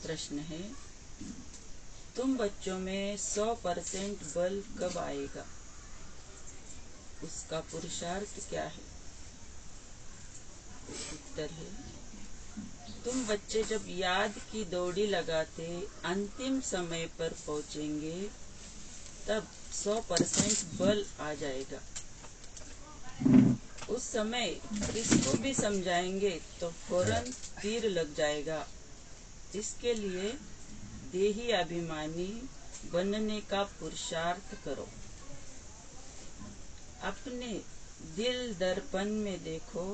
प्रश्न है, तुम बच्चों में 100% बल कब आएगा? उसका पुरुषार्थ क्या है? उत्तर है, तुम बच्चे जब याद की दौड़ी लगाते अंतिम समय पर पहुंचेंगे तब 100% बल आ जाएगा। उस समय किसको भी समझाएंगे तो फौरन तीर लग जाएगा। इसके लिए देही अभिमानी बनने का पुरुषार्थ करो। अपने दिल दर्पण में देखो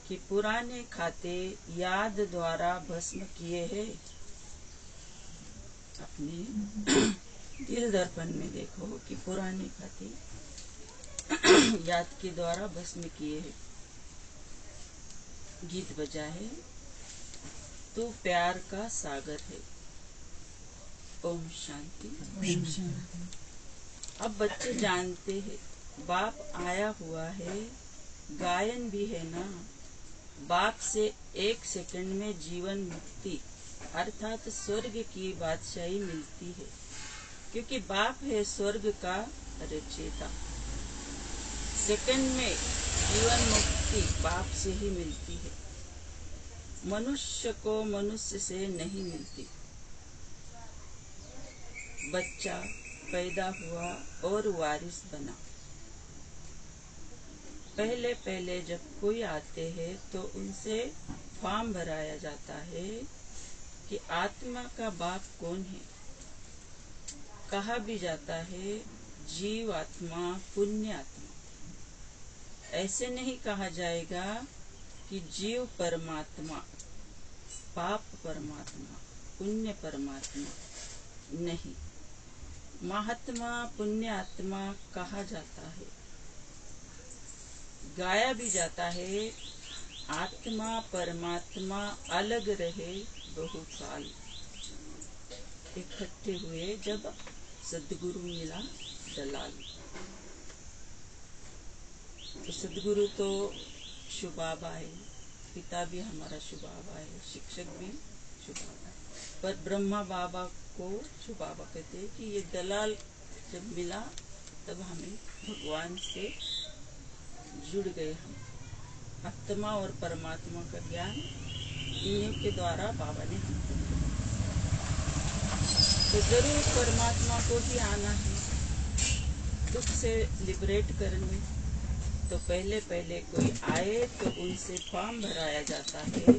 कि पुराने खाते याद द्वारा भस्म किए हैं। अपने दिल दर्पण में देखो कि पुराने खाते याद के द्वारा भस्म किए हैं। गीत बजा है, तू प्यार का सागर है। ओम शांति। अब बच्चे जानते हैं बाप आया हुआ है, गायन भी है ना। बाप से 1 सेकंड में जीवन मुक्ति अर्थात स्वर्ग की बादशाही मिलती है, क्योंकि बाप है स्वर्ग का रचयिता। सेकंड में जीवन मुक्ति बाप से ही मिलती है, मनुष्य को मनुष्य से नहीं मिलती। बच्चा पैदा हुआ और वारिस बना। पहले पहले जब कोई आते हैं तो उनसे फॉर्म भराया जाता है कि आत्मा का बाप कौन है। कहा भी जाता है जीव आत्मा, पुण्य आत्मा। ऐसे नहीं कहा जाएगा कि जीव परमात्मा, पाप परमात्मा, पुण्य परमात्मा। नहीं, महात्मा पुण्य आत्मा कहा जाता है। गाया भी जाता है, आत्मा परमात्मा अलग रहे बहुकाल। इकट्ठे हुए जब सद्गुरु मिला दलाल। तो सद्गुरु तो शुबाबा है, पिता भी हमारा शुबाबा है, शिक्षक भी शुबाबा है, पर ब्रह्मा बाबा को शुबाबा कहते हैं कि ये दलाल जब मिला तब हमें भगवान से जुड़ गए। हम आत्मा और परमात्मा का ज्ञान इन्हीं के द्वारा बाबा ने हमको दिया। तो जरूर परमात्मा को ही आना है दुख से लिबरेट करने। तो पहले पहले कोई आए तो उनसे फॉर्म भराया जाता है,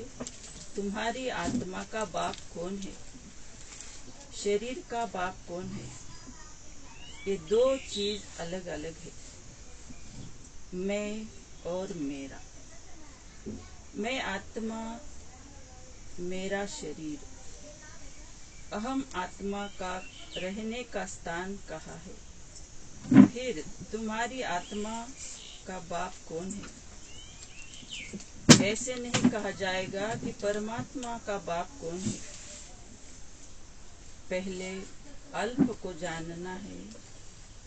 तुम्हारी आत्मा का बाप कौन है, शरीर का बाप कौन है। ये 2 चीज अलग अलग है, मैं और मेरा। मैं आत्मा, मेरा शरीर। अहम आत्मा का रहने का स्थान कहाँ है। फिर तुम्हारी आत्मा का बाप कौन है। ऐसे नहीं कहा जाएगा कि परमात्मा का बाप कौन है। पहले अल्प को जानना है,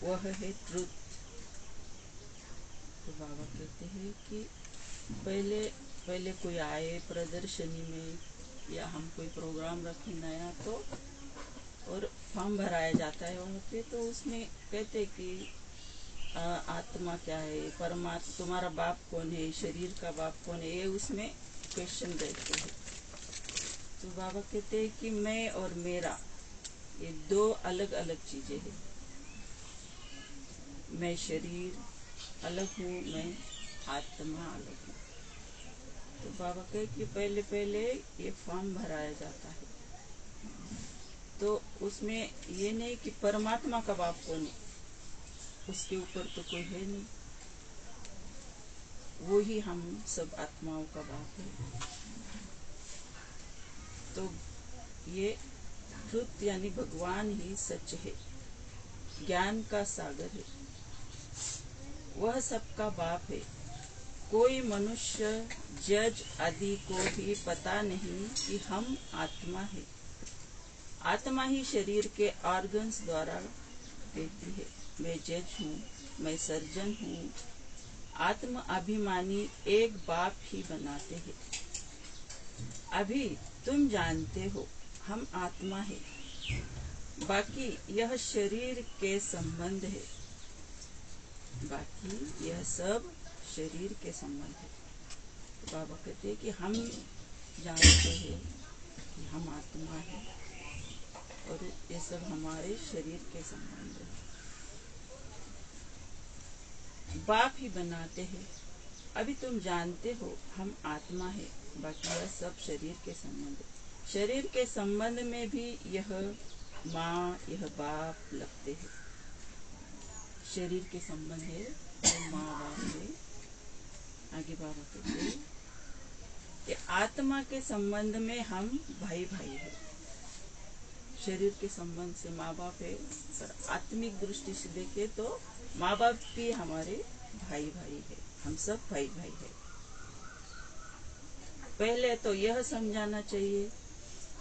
वह है ट्रुथ। तो बाबा कहते हैं कि पहले पहले कोई आए प्रदर्शनी में या हम कोई प्रोग्राम रखें नया तो और फॉर्म भराया जाता है वहाँ पे, तो उसमें कहते कि आत्मा क्या है, परमात्मा तुम्हारा बाप कौन है, शरीर का बाप कौन है, ये उसमें क्वेश्चन रहते हैं। तो बाबा कहते हैं कि मैं और मेरा ये 2 अलग अलग चीजें हैं। मैं शरीर अलग हूँ, मैं आत्मा अलग हूँ। तो बाबा कहे कि पहले पहले ये फॉर्म भराया जाता है, तो उसमें ये नहीं कि परमात्मा का बाप कौन है, उसके ऊपर तो कोई है नहीं, वो ही हम सब आत्माओं का बाप है। तो ये ट्रुथ यानी भगवान ही सच है, ज्ञान का सागर है, वह सबका बाप है। कोई मनुष्य जज आदि को भी पता नहीं कि हम आत्मा है। आत्मा ही शरीर के ऑर्गन्स द्वारा कहती है मैं जज हूँ, मैं सर्जन हूँ। आत्म अभिमानी एक बाप ही बनाते हैं। अभी तुम जानते हो हम आत्मा है, बाकी यह शरीर के संबंध है। बाकी यह सब शरीर के संबंध है। तो बाबा कहते हैं कि हम जानते हैं कि हम आत्मा है और ये सब हमारे शरीर के संबंध है। बाप ही बनाते हैं। अभी तुम जानते हो हम आत्मा है, बाकी यह सब शरीर के संबंध है। शरीर के संबंध में भी यह माँ यह बाप लगते हैं। शरीर के संबंध है तो माँ बाप है। आगे बाबा कहते हैं कि आत्मा के संबंध में हम भाई भाई है। शरीर के संबंध से माँ बाप है, पर आत्मिक दृष्टि से देखे तो माँ बाप भी हमारे भाई भाई है। हम सब भाई भाई है। पहले तो यह समझाना चाहिए,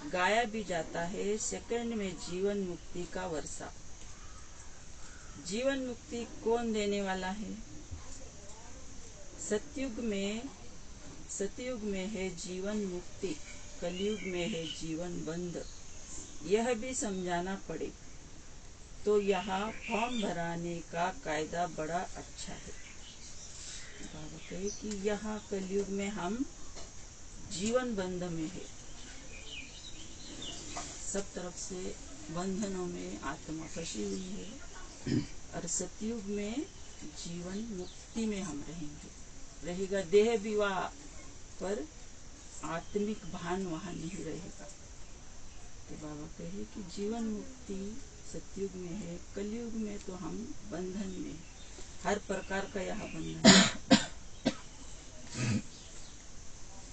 गाया भी जाता है सेकंड में जीवन मुक्ति का वर्षा। जीवन मुक्ति कौन देने वाला है? सतयुग में है जीवन मुक्ति, कलयुग में है जीवन बंध। यह भी समझाना पड़े तो यहाँ फॉर्म भराने का कायदा बड़ा अच्छा है। बाबा कहे कि यहाँ कलयुग में हम जीवन बंध में है। सब तरफ से बंधनों में आत्मा फंसी हुई है और सतयुग में जीवन मुक्ति में हम रहेगा। देह विवाह पर आत्मिक भान वहाँ नहीं रहेगा। तो बाबा कहे कि जीवन मुक्ति सतयुग में है, कलयुग में तो हम बंधन में, हर प्रकार का यहाँ बंधन है।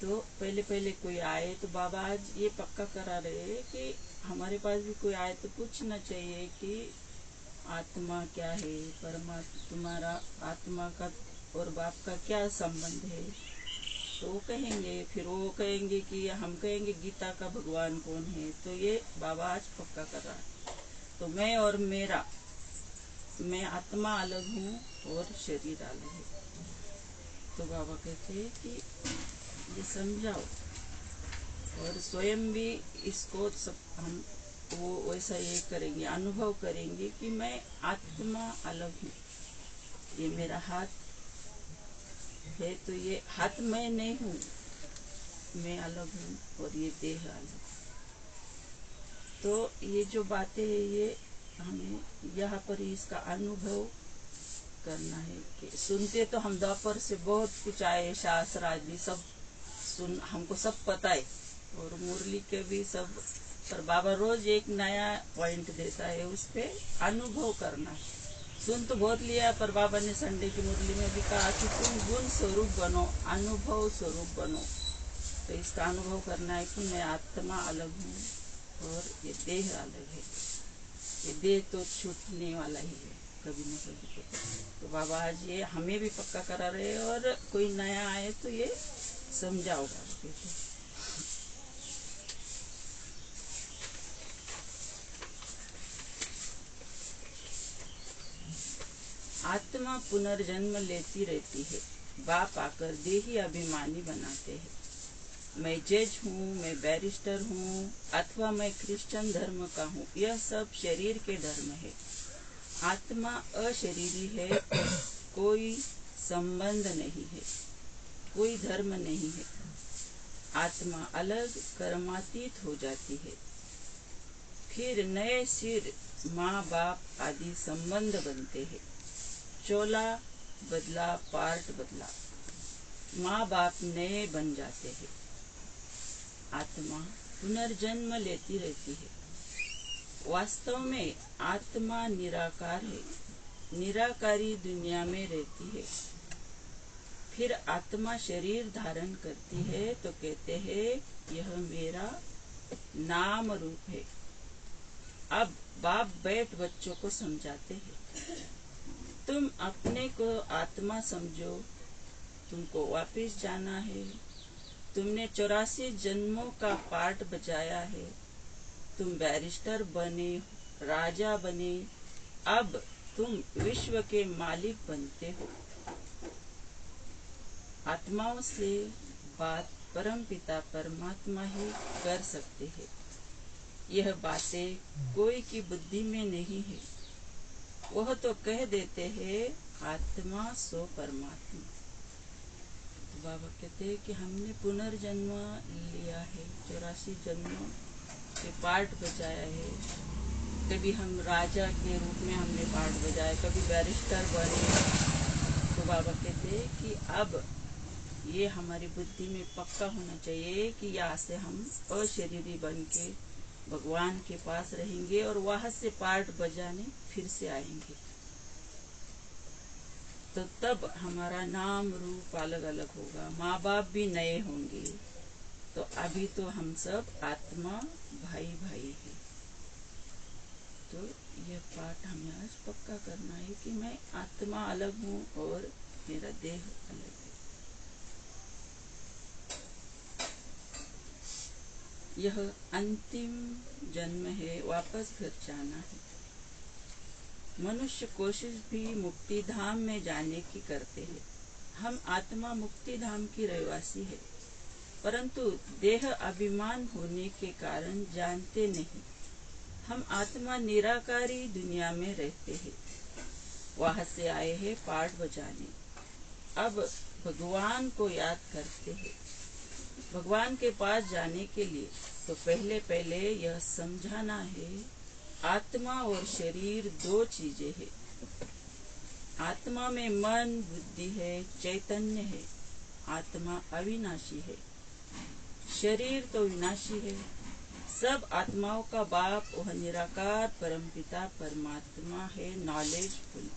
तो पहले कोई आए तो बाबा आज ये पक्का करा रहे कि हमारे पास भी कोई आए तो पूछना चाहिए कि आत्मा क्या है, परमात्मा तुम्हारा आत्मा का और बाप का क्या संबंध है। तो वो कहेंगे, फिर वो कहेंगे कि हम कहेंगे गीता का भगवान कौन है। तो ये बाबा आज पक्का कर रहा है। तो मैं और मेरा, मैं आत्मा अलग हूँ और शरीर अलग है। तो बाबा कहते हैं कि ये समझाओ और स्वयं भी इसको सब हम वो वैसा ये करेंगे, अनुभव करेंगे कि मैं आत्मा अलग हूँ। ये मेरा हाथ है तो ये हाथ मैं नहीं हूँ, मैं अलग हूँ और ये देह अलग। तो ये जो बातें हैं ये हमें यहाँ पर इसका अनुभव करना है कि सुनते तो हम द्वापर से बहुत कुछ आए, शास्त्र आदि सब सुन, हमको सब पता है और मुरली के भी सब, पर बाबा रोज एक नया पॉइंट देता है, उस पे अनुभव करना है। सुन तो बहुत लिया, पर बाबा ने संडे की मुरली में भी कहा कि तुम गुण स्वरूप बनो, अनुभव स्वरूप बनो। तो इसका अनुभव करना है कि मैं आत्मा अलग हूँ और ये देह अलग है। ये देह तो छूटने वाला ही है कभी न कभी। तो बाबा आज ये हमें भी पक्का करा रहे और कोई नया आए तो ये समझाओ बाबा। आत्मा पुनर्जन्म लेती रहती है। बाप आकर देही अभिमानी बनाते हैं। मैं जज हूँ, मैं बैरिस्टर हूँ, अथवा मैं क्रिश्चियन धर्म का हूँ, यह सब शरीर के धर्म है। आत्मा अशरीरी है तो कोई संबंध नहीं है, कोई धर्म नहीं है। आत्मा अलग कर्मातीत हो जाती है। फिर नए सिर माँ बाप आदि संबंध बनते हैं। चोला बदला, पार्ट बदला, माँ बाप नए बन जाते हैं। आत्मा पुनर्जन्म लेती रहती है। वास्तव में आत्मा निराकार है, निराकारी दुनिया में रहती है। फिर आत्मा शरीर धारण करती है तो कहते हैं यह मेरा नाम रूप है। अब बाप बैठ बच्चों को समझाते हैं, तुम अपने को आत्मा समझो, तुमको वापस जाना है। तुमने 84 जन्मों का पार्ट बजाया है। तुम बैरिस्टर बने, राजा बने, अब तुम विश्व के मालिक बनते हो। आत्माओं से बात परमपिता परमात्मा ही कर सकते हैं। यह बातें कोई की बुद्धि में नहीं है। वह तो कह देते हैं आत्मा सो परमात्मा। तो बाबा कहते हैं कि हमने पुनर्जन्म लिया है, 84 जन्मों के पार्ट बजाया है। कभी हम राजा के रूप में हमने पार्ट बजाया, कभी बैरिस्टर बने। तो बाबा कहते हैं कि अब ये हमारी बुद्धि में पक्का होना चाहिए कि यहाँ से हम अशरीरी बन के भगवान के पास रहेंगे और वहां से पार्ट बजाने फिर से आएंगे। तो तब हमारा नाम रूप अलग अलग होगा, माँ बाप भी नए होंगे। तो अभी तो हम सब आत्मा भाई भाई है। तो यह पाठ हमें आज पक्का करना है कि मैं आत्मा अलग हूँ और मेरा देह अलग है। यह अंतिम जन्म है, वापस घर जाना है। मनुष्य कोशिश भी मुक्ति धाम में जाने की करते हैं। हम आत्मा मुक्ति धाम की रहवासी है, परंतु देह अभिमान होने के कारण जानते नहीं। हम आत्मा निराकारी दुनिया में रहते हैं, वहां से आए हैं पाठ बजाने। अब भगवान को याद करते हैं। भगवान के पास जाने के लिए तो पहले यह समझाना है, आत्मा और शरीर दो चीजें हैं। आत्मा में मन बुद्धि है, चैतन्य है। आत्मा अविनाशी है, शरीर तो विनाशी है। सब आत्माओं का बाप वह निराकार परमपिता परमात्मा है, नॉलेजफुल।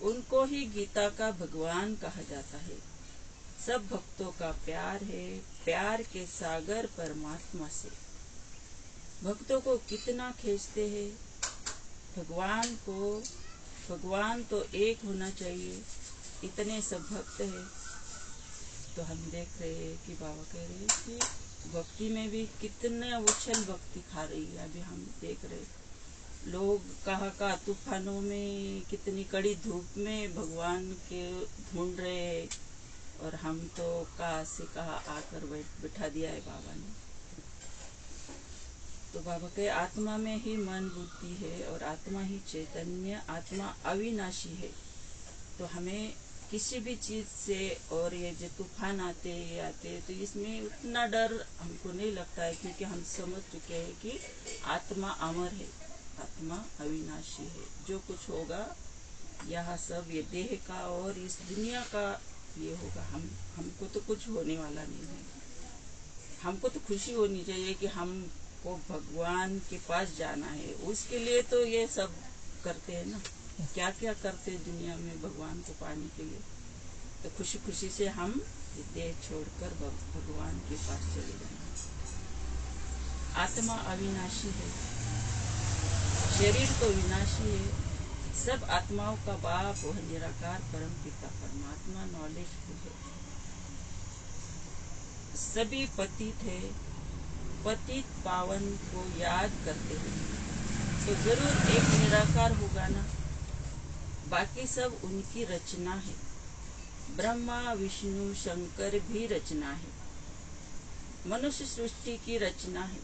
उनको ही गीता का भगवान कहा जाता है। सब भक्तों का प्यार है, प्यार के सागर परमात्मा से। भक्तों को कितना खींचते हैं भगवान को। भगवान तो एक होना चाहिए, इतने सब भक्त है। तो हम देख रहे हैं कि बाबा कह रहे हैं कि भक्ति में भी कितना उछल भक्ति खा रही है। अभी हम देख रहे लोग कहाँ तूफानों में, कितनी कड़ी धूप में भगवान के ढूंढ रहे हैं, और हम तो कहाँ से कहाँ आकर बिठा दिया है बाबा ने। तो बाबा के आत्मा में ही मन बुद्धि है और आत्मा ही चैतन्य, आत्मा अविनाशी है। तो हमें किसी भी चीज से, और ये जो तूफान आते तो इसमें उतना डर हमको नहीं लगता है, क्योंकि हम समझ चुके हैं कि आत्मा अमर है, आत्मा अविनाशी है। जो कुछ होगा यह सब ये देह का और इस दुनिया का ये होगा। हमको तो कुछ होने वाला नहीं है। हमको तो खुशी होनी चाहिए कि हमको भगवान के पास जाना है। उसके लिए तो ये सब करते हैं ना, क्या क्या करते हैं दुनिया में भगवान को पाने के लिए। तो खुशी खुशी से हम ये देह छोड़कर भगवान के पास चले जाएंगे। आत्मा अविनाशी है, शरीर तो विनाशी है। सब आत्माओं का बाप वह निराकार परम पिता परमात्मा नॉलेजफुल है। सभी पतित है, पतित पावन को याद करते हैं। तो जरूर एक निराकार होगा ना, बाकी सब उनकी रचना है। ब्रह्मा विष्णु शंकर भी रचना है। मनुष्य सृष्टि की रचना है।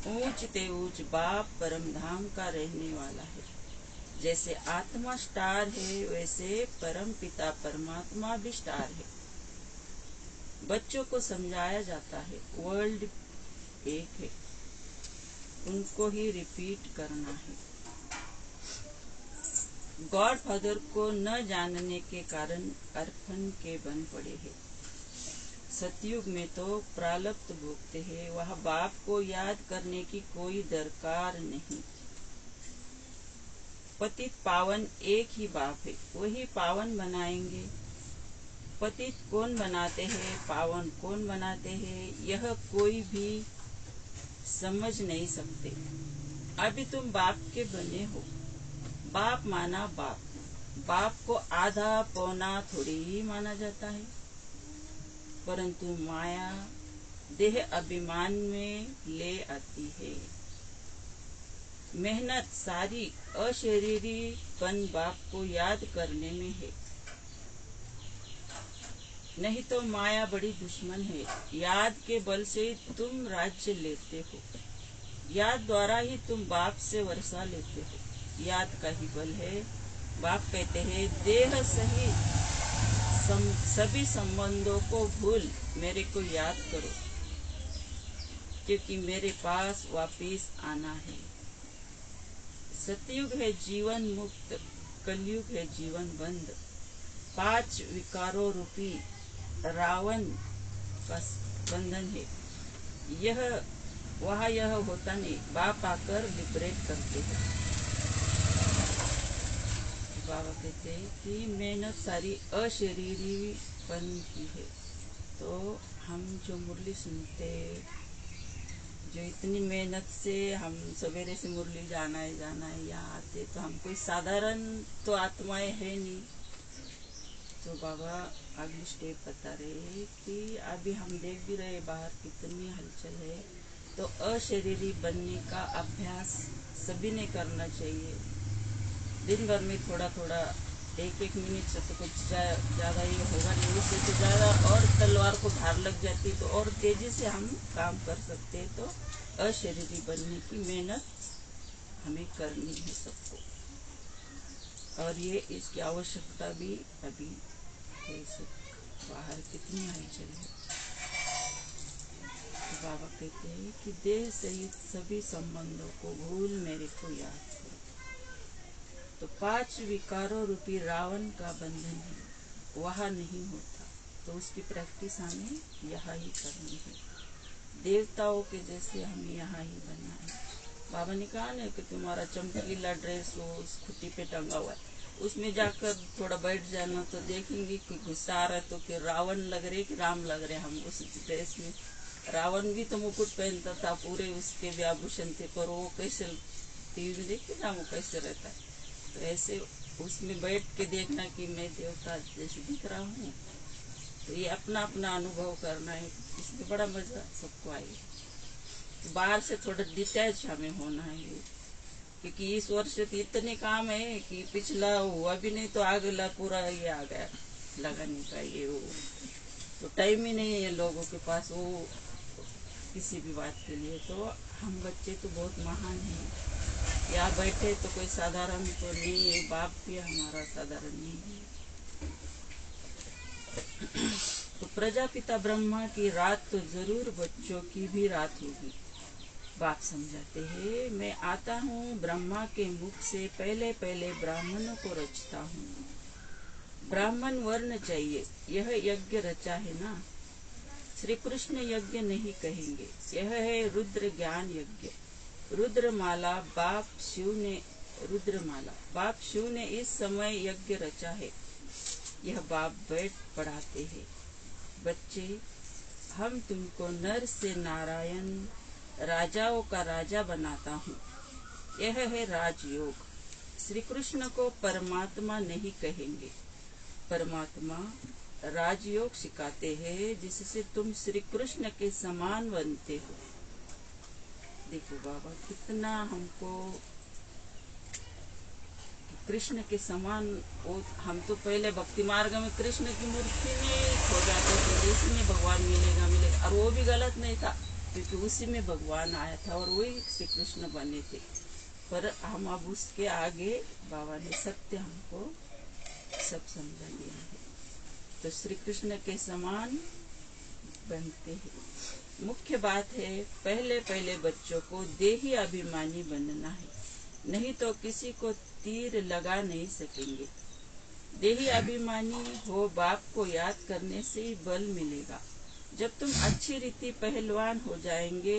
ऊंच ते ऊंच बाप परम धाम का रहने वाला है। जैसे आत्मा स्टार है, वैसे परम पिता परमात्मा भी स्टार है। बच्चों को समझाया जाता है वर्ल्ड एक है, उनको ही रिपीट करना है। गॉड फादर को न जानने के कारण अर्पण के बन पड़े हैं। सतयुग में तो प्रारब्ध भोगते हैं, वह बाप को याद करने की कोई दरकार नहीं। पतित पावन एक ही बाप है, वही पावन बनाएंगे। पतित कौन बनाते हैं, पावन कौन बनाते हैं, यह कोई भी समझ नहीं सकते। अभी तुम बाप के बने हो। बाप माना बाप, बाप को आधा पौना थोड़ी ही माना जाता है। परंतु माया देह अभिमान में ले आती है। मेहनत सारी अशरीरी पन बाप को याद करने में है। नहीं तो माया बड़ी दुश्मन है। याद के बल से तुम राज्य लेते हो। याद द्वारा ही तुम बाप से वर्षा लेते हो, याद का ही बल है। बाप कहते हैं देह सहित सभी संबंधों को भूल मेरे को याद करो, क्योंकि मेरे पास वापिस आना है। सतयुग है जीवन मुक्त, कलयुग है जीवन बंद। 5 विकारों रूपी रावण का बंधन है। यह होता नहीं, बाप आकर लिबरेट करते हैं। बाबा कहते हैं कि मेहनत सारी अशरीरीपन की है। तो हम जो मुरली सुनते, जो इतनी मेहनत से हम सवेरे से मुरली जाना है यहाँ आते, तो हम कोई साधारण तो आत्माएं है नहीं। तो बाबा अगली स्टेप बता रहे कि अभी हम देख भी रहे बाहर कितनी हलचल है। तो अशरीरी बनने का अभ्यास सभी ने करना चाहिए। दिन भर में थोड़ा थोड़ा 1-1 मिनट से तो कुछ ज़्यादा ये होगा नहीं, उससे तो ज़्यादा और तलवार को धार लग जाती तो और तेजी से हम काम कर सकते हैं। तो अशरीरी बनने की मेहनत हमें करनी है सबको, और ये इसकी आवश्यकता भी अभी है। बाहर कितनी हलचल है। तो बाबा कहते हैं कि देह सहित सभी संबंधों को भूल मेरे को याद करो। तो 5 विकारों रूपी रावण का बंधन है, वहाँ नहीं होता। तो उसकी प्रैक्टिस हमें यहाँ ही करनी है। देवताओं के जैसे हमें यहाँ ही बनना है। बाबा ने कहा ना कि तुम्हारा चमकीला ड्रेस वो उस खुट्टी पे टंगा हुआ है, उसमें जाकर थोड़ा बैठ जाना तो देखेंगे कि गुस्सा आ रहा है तो कि रावण लग रहे कि राम लग रहे। हम उस ड्रेस में, रावण भी तो मुकुट पहनता था, पूरे उसके व्याभूषण थे, पर वो कैसे टीवी में देखते ना वो कैसे रहता है। तो ऐसे उसमें बैठ के देखना कि मैं देवता जैसे दिख रहा हूँ। तो ये अपना अपना अनुभव करना है, इसमें बड़ा मजा सबको आएगा। तो बाहर से थोड़ा डिटैच हमें होना है, क्योंकि इस वर्ष तो इतने काम है कि पिछला हुआ भी नहीं तो अगला पूरा ये आ गया लगाने का ये वो। तो टाइम ही नहीं है लोगों के पास वो किसी भी बात के लिए। तो हम बच्चे तो बहुत महान हैं, यहाँ बैठे तो कोई साधारण तो नहीं है, बाप भी हमारा साधारण नहीं है। तो प्रजापिता ब्रह्मा की रात तो जरूर बच्चों की भी रात होगी। बाप समझाते हैं मैं आता हूँ ब्रह्मा के मुख से पहले पहले ब्राह्मणों को रचता हूँ। ब्राह्मण वर्ण चाहिए, यह यज्ञ रचा है ना। श्री कृष्ण यज्ञ नहीं कहेंगे, यह है रुद्र ज्ञान यज्ञ। रुद्रमाला बाप शिव ने इस समय यज्ञ रचा है। यह बाप बैठ पढ़ाते हैं। बच्चे, हम तुमको नर से नारायण, राजाओं का राजा बनाता हूँ। यह है राजयोग। श्री कृष्ण को परमात्मा नहीं कहेंगे, परमात्मा राजयोग सिखाते हैं जिससे तुम श्री कृष्ण के समान बनते हो। देखो बाबा कितना हमको कृष्ण के समान, वो हम तो पहले भक्ति मार्ग में कृष्ण की मूर्ति में खो जाते थे, इसमें भगवान मिलेगा, और वो भी गलत नहीं था क्योंकि उसी में भगवान आया था और वही श्री कृष्ण बने थे। पर हम अब उसके आगे बाबा ने सत्य हमको सब समझा दिया है, तो श्री कृष्ण के समान बनते हैं। मुख्य बात है पहले पहले बच्चों को देही अभिमानी बनना है, नहीं तो किसी को तीर लगा नहीं सकेंगे। देही अभिमानी हो, बाप को याद करने से ही बल मिलेगा। जब तुम अच्छी रीति पहलवान हो जाएंगे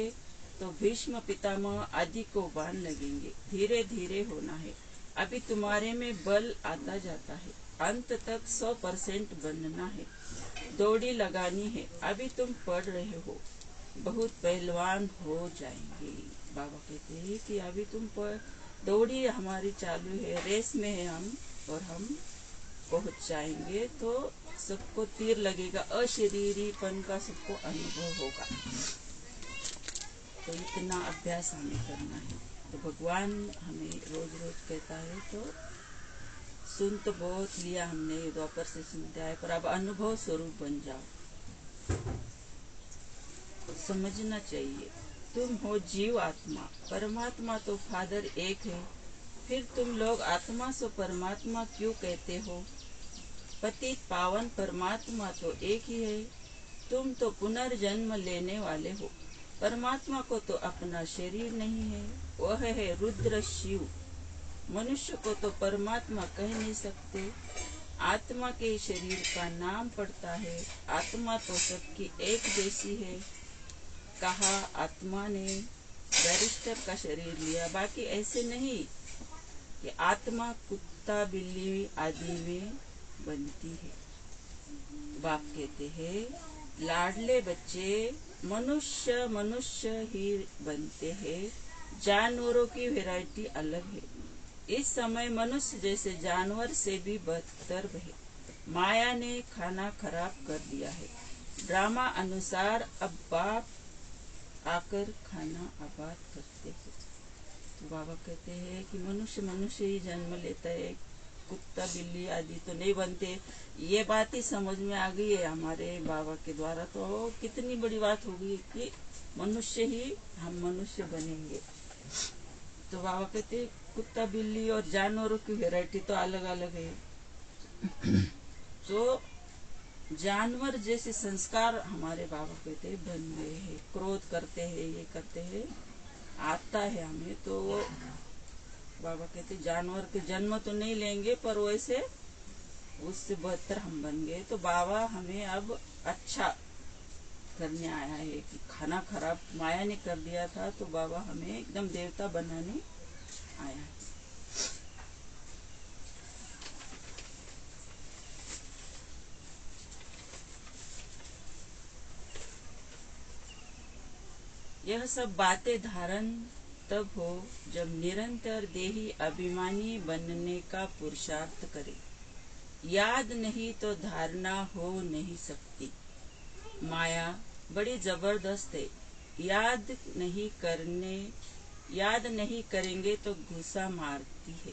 तो भीष्म पितामह आदि को बाण लगेंगे। धीरे धीरे होना है, अभी तुम्हारे में बल आता जाता है, अंत तक 100% बनना है। दौड़ी लगानी है, अभी तुम पढ़ रहे हो, बहुत पहलवान हो जाएंगे। बाबा कहते हैं कि अभी तुम दौड़ी हमारी चालू है, रेस में है हम, और हम पहुंच जाएंगे तो सबको तीर लगेगा, अशरीरीपन का सबको अनुभव होगा। तो इतना अभ्यास हमें करना है। तो भगवान हमें रोज रोज कहता है, तो सुन तो बहुत लिया हमने, द्वापर से सुनते आए, पर अब अनुभव स्वरूप बन जाओ। समझना चाहिए तुम हो जीव आत्मा, परमात्मा तो फादर एक है, फिर तुम लोग आत्मा से परमात्मा क्यों कहते हो? पतित पावन परमात्मा तो एक ही है, तुम तो पुनर्जन्म लेने वाले हो। परमात्मा को तो अपना शरीर नहीं है, वह है रुद्र शिव। मनुष्य को तो परमात्मा कह नहीं सकते, आत्मा के शरीर का नाम पड़ता है। आत्मा तो सबकी एक जैसी है। कहा आत्मा ने बैरिस्टर का शरीर लिया, बाकी ऐसे नहीं कि आत्मा कुत्ता बिल्ली आदि में बनती है। बाप कहते हैं लाडले बच्चे मनुष्य ही बनते हैं, जानवरों की वैरायटी अलग है। इस समय मनुष्य जैसे जानवर से भी बदतर है। माया ने खाना खराब कर दिया है। ड्रामा अनुसार अब बाप आकर खाना आबाद करते हैं। तो बाबा कहते हैं कि मनुष्य ही जन्म लेता है, कुत्ता बिल्ली आदि तो नहीं बनते। ये बात ही समझ में आ गई है हमारे बाबा के द्वारा, तो कितनी बड़ी बात होगी कि मनुष्य ही हम मनुष्य बनेंगे। तो बाबा कहते हैं कुत्ता बिल्ली और जानवरों की वैरायटी तो अलग अलग है। तो जानवर जैसे संस्कार हमारे बाबा कहते हैं बन गए हैं, क्रोध करते हैं, ये करते हैं, आता है हमें। तो बाबा कहते जानवर के जन्म तो नहीं लेंगे, पर वैसे उससे बदतर हम बन गए। तो बाबा हमें अब अच्छा करने आया है कि खाना खराब माया ने कर दिया था, तो बाबा हमें एकदम देवता बनाने आया है। यह सब बातें धारण तब हो जब निरंतर देही अभिमानी बनने का पुरुषार्थ करे। याद नहीं तो धारणा हो नहीं सकती। माया बड़ी जबरदस्त है। याद नहीं करेंगे तो घुसा मारती है।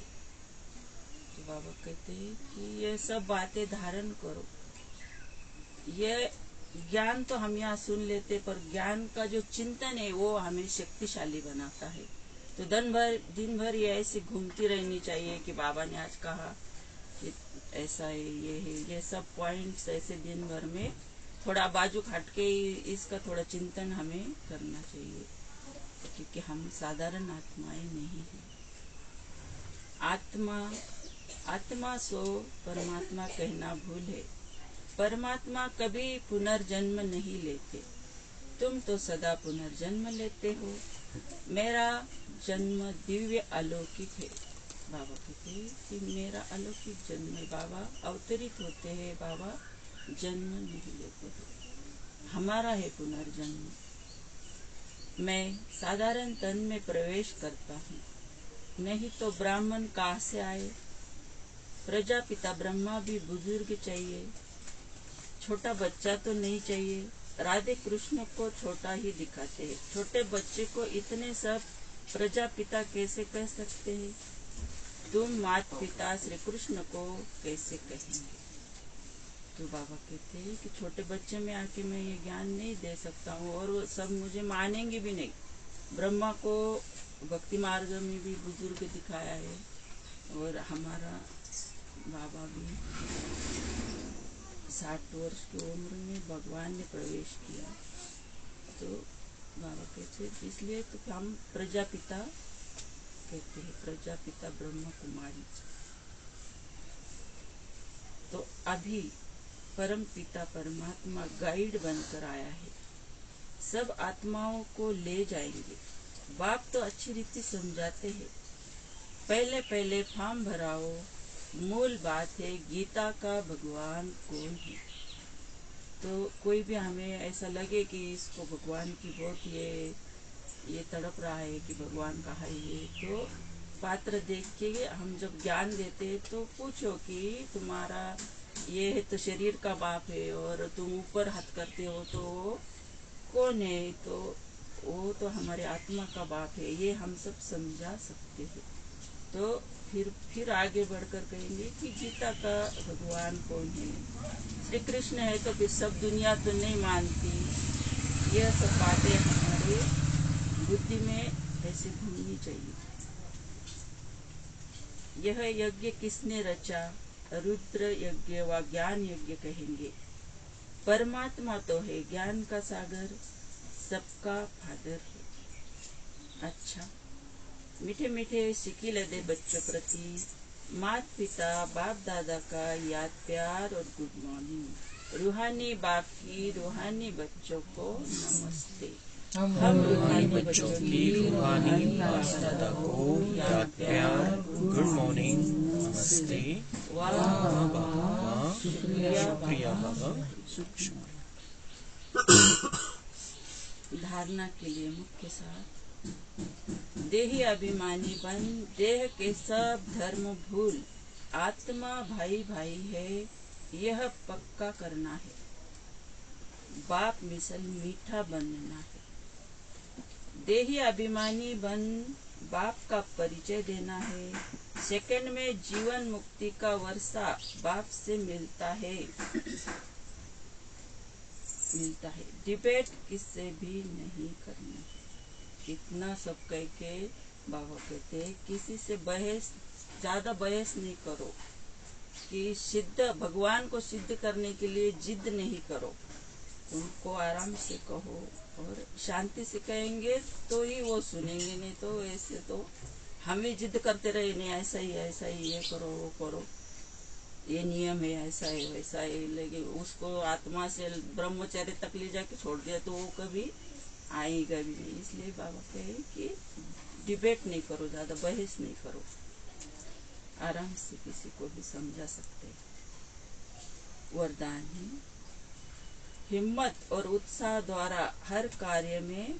तो बाबा कहते हैं कि ये सब बातें धारण करो। ये ज्ञान तो हम यहाँ सुन लेते, पर ज्ञान का जो चिंतन है वो हमें शक्तिशाली बनाता है। तो दिन भर ये ऐसे घूमती रहनी चाहिए कि बाबा ने आज कहा कि ऐसा है, ये सब पॉइंट्स ऐसे दिन भर में थोड़ा बाजू हट के इसका थोड़ा चिंतन हमें करना चाहिए, क्योंकि हम साधारण आत्माएं नहीं हैं। आत्मा सो परमात्मा कहना भूल है। परमात्मा कभी पुनर्जन्म नहीं लेते, तुम तो सदा पुनर्जन्म लेते हो। मेरा जन्म दिव्य अलौकिक है। बाबा कहते हैं कि मेरा अलौकिक जन्म है। बाबा अवतरित होते हैं, बाबा जन्म नहीं लेते हैं। हमारा है पुनर्जन्म। मैं साधारण तन में प्रवेश करता हूँ, नहीं तो ब्राह्मण कहाँ से आए। प्रजापिता ब्रह्मा भी बुजुर्ग चाहिए, छोटा बच्चा तो नहीं चाहिए। राधे कृष्ण को छोटा ही दिखाते हैं, छोटे बच्चे को इतने सब प्रजापिता कैसे कह सकते हैं। तुम माता पिता श्री कृष्ण को कैसे कहेंगे। तो बाबा कहते हैं कि छोटे बच्चे में आके मैं ये ज्ञान नहीं दे सकता हूँ, और वो सब मुझे मानेंगे भी नहीं। ब्रह्मा को भक्ति मार्ग में भी बुजुर्ग दिखाया है, और हमारा बाबा भी 60 वर्ष की उम्र में भगवान ने प्रवेश किया। तो बाबा कहते इसलिए तो हम प्रजापिता कहते हैं, प्रजापिता ब्रह्मा कुमारी। तो अभी परम पिता परमात्मा गाइड बनकर आया है, सब आत्माओं को ले जाएंगे। बाप तो अच्छी रीति समझाते हैं, पहले फॉर्म भराओ। मूल बात है गीता का भगवान कौन है। तो कोई भी हमें ऐसा लगे कि इसको भगवान की बहुत ये तड़प रहा है कि भगवान कहाँ है ये, तो पात्र देख के हम जब ज्ञान देते हैं तो पूछो कि तुम्हारा ये है तो शरीर का बाप है, और तुम ऊपर हाथ करते हो तो कौन है। तो वो तो हमारे आत्मा का बाप है, ये हम सब समझा सकते हैं। तो फिर आगे बढ़कर कहेंगे कि गीता का भगवान कौन है। श्री कृष्ण है तो फिर सब दुनिया तो नहीं मानती। यह सब बातें हमारे बुद्धि में ऐसे घूमनी चाहिए। यह यज्ञ किसने रचा? रुद्र यज्ञ व ज्ञान यज्ञ कहेंगे। परमात्मा तो है ज्ञान का सागर, सबका फादर है। अच्छा, मीठे मीठे सिक्के लदे बच्चों प्रति माता पिता बाप दादा का याद प्यार और गुड मॉर्निंग। रूहानी बाप की रूहानी बच्चों को नमस्ते। हम रूहानी बच्चों की रूहानी बाप दादा को याद प्यार गुड मॉर्निंग नमस्ते। वाह बाबा, शुक्रिया बाबा। धारणा के लिए मुख्य सार। देही अभिमानी बन देह के सब धर्म भूल, आत्मा भाई भाई है यह पक्का करना है। बाप मिसल मीठा बनना है। देही अभिमानी बन बाप का परिचय देना है। सेकंड में जीवन मुक्ति का वर्षा बाप से मिलता है। डिबेट किससे भी नहीं करनी है। इतना सब कह के बाबा कहते किसी से ज्यादा बहस नहीं करो, कि सिद्ध भगवान को सिद्ध करने के लिए जिद नहीं करो। उनको आराम से कहो और शांति से कहेंगे तो ही वो सुनेंगे, नहीं तो ऐसे तो हम ही जिद करते रहे, नहीं ऐसा ही ये करो वो करो, ये नियम है, ऐसा है वैसा है, लेकिन उसको आत्मा से ब्रह्मचर्य तक ले जाके छोड़ दिया तो वो कभी आएगा भी नहीं। इसलिए बाबा कहे कि डिबेट नहीं करो, ज्यादा बहस नहीं करो, आराम से किसी को भी समझा सकते। वरदान है, हिम्मत और उत्साह द्वारा हर कार्य में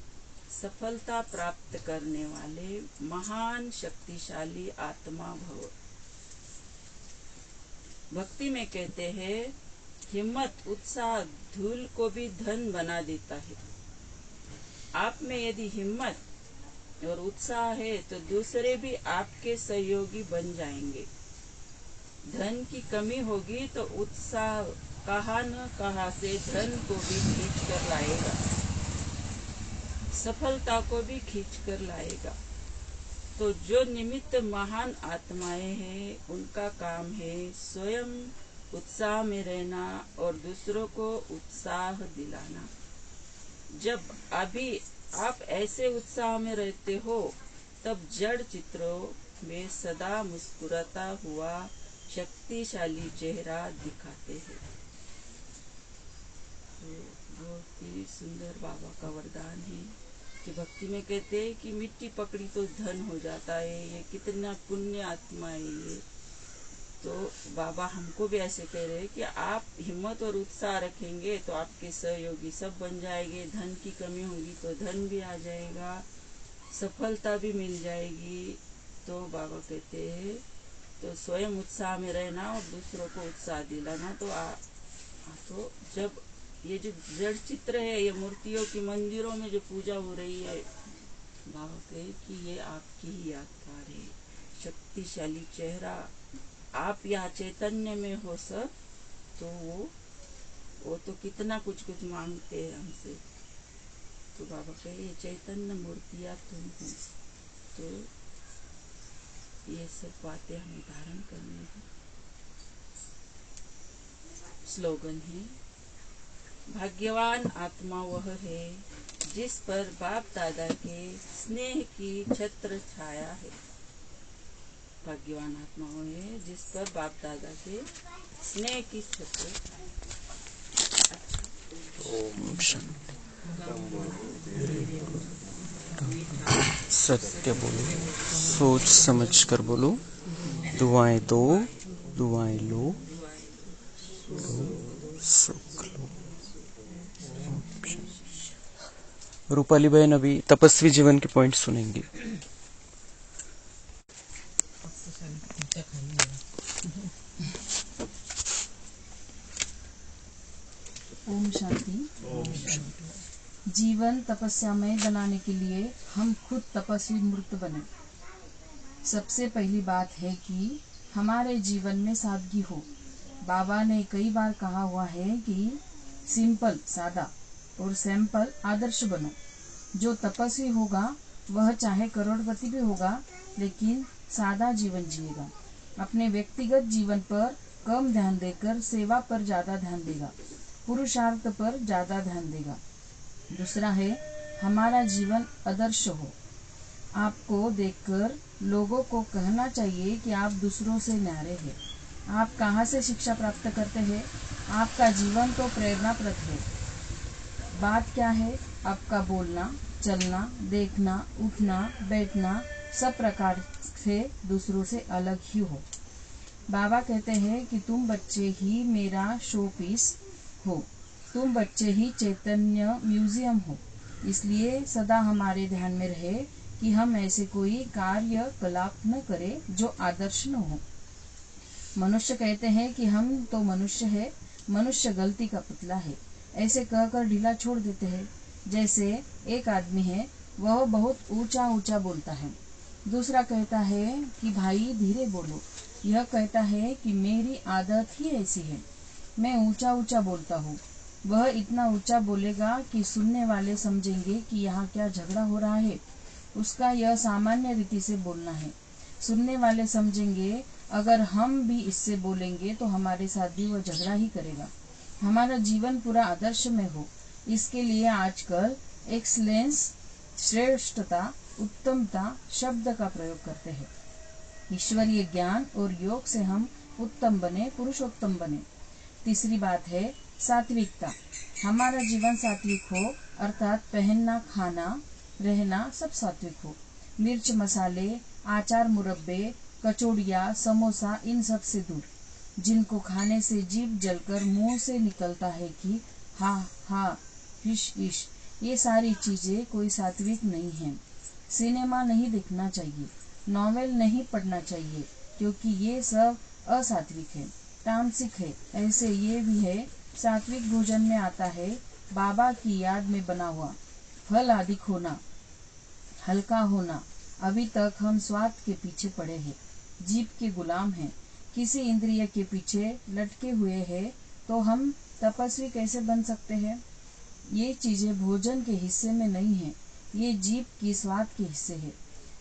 सफलता प्राप्त करने वाले महान शक्तिशाली आत्मा भव। भक्ति में कहते हैं हिम्मत उत्साह धूल को भी धन बना देता है। आप में यदि हिम्मत और उत्साह है तो दूसरे भी आपके सहयोगी बन जाएंगे। धन की कमी होगी तो उत्साह कहाँ न कहाँ से धन को भी खींच कर लाएगा, सफलता को भी खींच कर लाएगा। तो जो निमित्त महान आत्माएं हैं उनका काम है स्वयं उत्साह में रहना और दूसरों को उत्साह दिलाना। जब अभी आप ऐसे उत्साह में रहते हो तब जड़ चित्रों में सदा मुस्कुराता हुआ शक्तिशाली चेहरा दिखाते हैं। तो बहुत ही सुंदर बाबा का वरदान है कि भक्ति में कहते हैं कि मिट्टी पकड़ी तो धन हो जाता है। ये कितना पुण्य आत्मा है ये। तो बाबा हमको भी ऐसे कह रहे हैं कि आप हिम्मत और उत्साह रखेंगे तो आपके सहयोगी सब बन जाएंगे। धन की कमी होगी तो धन भी आ जाएगा, सफलता भी मिल जाएगी। तो बाबा कहते हैं तो स्वयं उत्साह में रहना और दूसरों को उत्साह दिलाना। तो जब ये जो जड़ चित्र है, ये मूर्तियों की मंदिरों में जो पूजा हो रही है, बाबा कहे कि ये आपकी ही यादगार है, शक्तिशाली चेहरा। आप यहाँ चैतन्य में हो सब, तो वो तो कितना कुछ मांगते हैं हमसे। तो बाबा कहे ये चैतन्य मूर्तियाँ तुम हो, तो ये सब बातें हमें धारण करनी है। स्लोगन है, भाग्यवान आत्मा वह है जिस पर बाप दादा के स्नेह की छत्र छाया है। भाग्यवान आत्मा वह है जिस पर बाप दादा के स्नेह की छत्र छाया। ओम शांति। सत्य बोलो, सोच समझ कर बोलो। दुआएं दो, दुआएं लो, सुख लो। रूपाली बहन अभी तपस्वी जीवन के पॉइंट सुनेंगी। ओम शांति। जीवन तपस्यामय बनाने के लिए हम खुद तपस्वी मूर्त बने। सबसे पहली बात है कि हमारे जीवन में सादगी हो। बाबा ने कई बार कहा हुआ है कि सिंपल सादा और सैंपल आदर्श बनो। जो तपस्वी होगा वह चाहे करोड़पति भी होगा, लेकिन सादा जीवन जिएगा। अपने व्यक्तिगत जीवन पर कम ध्यान देकर सेवा पर ज्यादा ध्यान देगा, पुरुषार्थ पर ज्यादा ध्यान देगा। दूसरा है, हमारा जीवन आदर्श हो। आपको देखकर लोगों को कहना चाहिए कि आप दूसरों से न्यारे हैं। आप कहाँ से शिक्षा प्राप्त करते हैं? आपका जीवन तो प्रेरणाप्रद है। बात क्या है? आपका बोलना, चलना, देखना, उठना, बैठना सब प्रकार से दूसरों से अलग ही हो। बाबा कहते हैं कि तुम बच्चे ही मेरा शो पीस हो, तुम बच्चे ही चैतन्य म्यूजियम हो। इसलिए सदा हमारे ध्यान में रहे कि हम ऐसे कोई कार्यकलाप न करें जो आदर्श न हो। मनुष्य कहते हैं कि हम तो मनुष्य है, मनुष्य गलती का पुतला है, ऐसे कहकर ढीला छोड़ देते हैं। जैसे एक आदमी है, वह बहुत ऊंचा ऊंचा बोलता है, दूसरा कहता है कि भाई धीरे बोलो। यह कहता है कि मेरी आदत ही ऐसी है, मैं ऊंचा ऊंचा बोलता हूँ। वह इतना ऊंचा बोलेगा कि सुनने वाले समझेंगे कि यहाँ क्या झगड़ा हो रहा है। उसका यह सामान्य रीति से बोलना है। सुनने वाले समझेंगे अगर हम भी इससे बोलेंगे तो हमारे साथ भी वह झगड़ा ही करेगा। हमारा जीवन पूरा आदर्श में हो, इसके लिए आजकल एक्सलेंस, श्रेष्ठता, उत्तमता शब्द का प्रयोग करते हैं। ईश्वरीय ज्ञान और योग से हम उत्तम बने, पुरुषोत्तम बने। तीसरी बात है सात्विकता। हमारा जीवन सात्विक हो, अर्थात पहनना, खाना, रहना सब सात्विक हो। मिर्च, मसाले, आचार, मुरब्बे, कचौड़ियाँ, समोसा इन सब से दूर, जिनको खाने से जीभ जलकर मुंह से निकलता है कि हा हा, इश इश, ये सारी चीजें कोई सात्विक नहीं है। सिनेमा नहीं देखना चाहिए, नॉवेल नहीं पढ़ना चाहिए, क्योंकि ये सब असात्विक है, तामसिक है। ऐसे ये भी है। सात्विक भोजन में आता है बाबा की याद में बना हुआ, फल आदि होना, हल्का होना। अभी तक हम स्वाद के पीछे पड़े हैं, जीभ के गुलाम हैं, किसी इंद्रिय के पीछे लटके हुए हैं, तो हम तपस्वी कैसे बन सकते हैं? ये चीजें भोजन के हिस्से में नहीं है, ये जीभ की स्वाद के हिस्से है।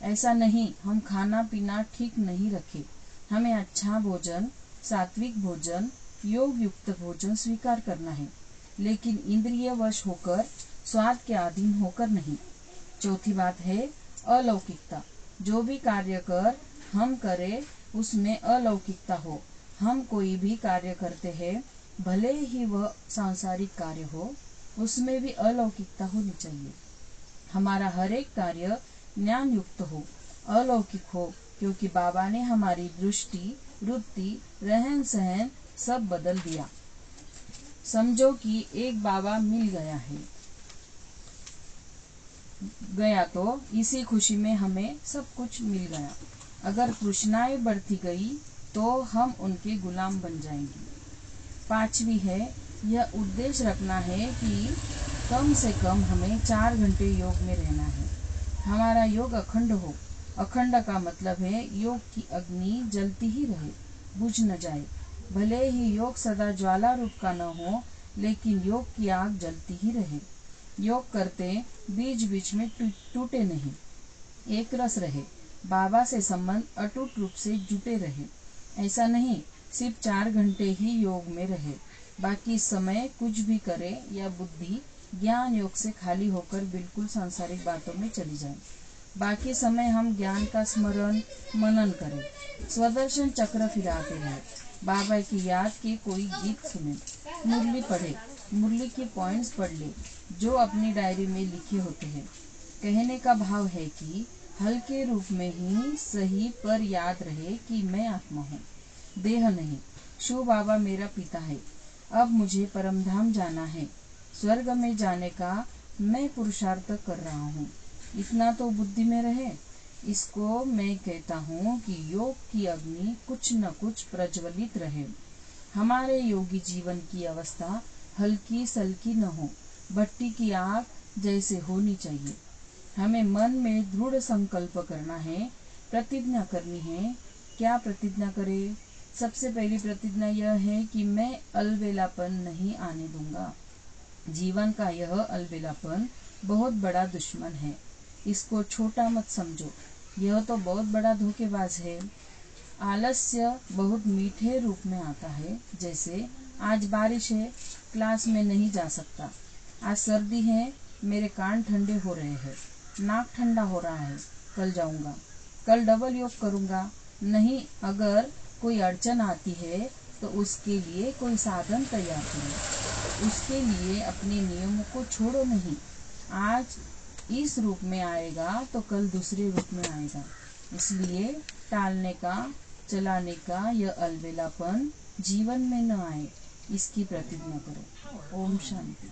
ऐसा नहीं हम खाना पीना ठीक नहीं रखे। हमें अच्छा भोजन, सात्विक भोजन, योग युक्त भोजन स्वीकार करना है, लेकिन इंद्रिय वश होकर, स्वाद के अधीन होकर नहीं। चौथी बात है अलौकिकता। जो भी कार्य कर हम करें उसमें अलौकिकता हो। हम कोई भी कार्य करते हैं, भले ही वह सांसारिक कार्य हो, उसमें भी अलौकिकता होनी चाहिए। हमारा हर एक कार्य ज्ञान युक्त हो, अलौकिक हो, क्योंकि बाबा ने हमारी दृष्टि, वृत्ति, रहन सहन सब बदल दिया। समझो कि एक बाबा मिल गया तो इसी खुशी में हमें सब कुछ मिल गया। अगर तृष्णाएं बढ़ती गई तो हम उनके गुलाम बन जाएंगे। पांचवी है, यह उद्देश्य रखना है कि कम से कम हमें 4 घंटे योग में रहना है। हमारा योग अखंड हो। अखंड का मतलब है योग की अग्नि जलती ही रहे, बुझ न जाए। भले ही योग सदा ज्वाला रूप का न हो, लेकिन योग की आग जलती ही रहे। योग करते बीच बीच में टूटे नहीं, एक रस रहे, बाबा से संबंध अटूट रूप से जुटे रहे। ऐसा नहीं सिर्फ 4 घंटे ही योग में रहे, बाकी समय कुछ भी करे या बुद्धि ज्ञान योग से खाली होकर बिल्कुल सांसारिक बातों में चली जाए। बाकी समय हम ज्ञान का स्मरण मनन करें, स्वदर्शन चक्र फिराते हैं, बाबा की याद के कोई गीत सुने, मुरली पढ़े, मुरली के पॉइंट्स पढ़ ले जो अपनी डायरी में लिखे होते हैं। कहने का भाव है कि हल्के रूप में ही सही पर याद रहे कि मैं आत्मा हूँ, देह नहीं। शिव बाबा मेरा पिता है, अब मुझे परमधाम जाना है, स्वर्ग में जाने का मैं पुरुषार्थ कर रहा हूँ। इतना तो बुद्धि में रहे। इसको मैं कहता हूँ कि योग की अग्नि कुछ न कुछ प्रज्वलित रहे। हमारे योगी जीवन की अवस्था हल्की सल्की न हो, भट्टी की आग जैसे होनी चाहिए। हमें मन में दृढ़ संकल्प करना है, प्रतिज्ञा करनी है। क्या प्रतिज्ञा करें? सबसे पहली प्रतिज्ञा यह है कि मैं अलबेलापन नहीं आने दूंगा। जीवन का यह अलबेलापन बहुत बड़ा दुश्मन है, इसको छोटा मत समझो, यह तो बहुत बड़ा धोखेबाज है। आलस्य बहुत मीठे रूप में आता है, जैसे आज बारिश है, क्लास में नहीं जा सकता। आज सर्दी है, मेरे कान ठंडे हो रहे हैं, नाक ठंडा हो रहा है, कल जाऊंगा, कल डबल योग करूंगा। नहीं, अगर कोई अड़चन आती है तो उसके लिए कोई साधन तैयार करो, उसके लिए अपने नियमों को छोड़ो नहीं। आज इस रूप में आएगा तो कल दूसरे रूप में आएगा, इसलिए टालने का, चलाने का यह अलबेलापन जीवन में न आए, इसकी प्रतिज्ञा करो। ओम शांति।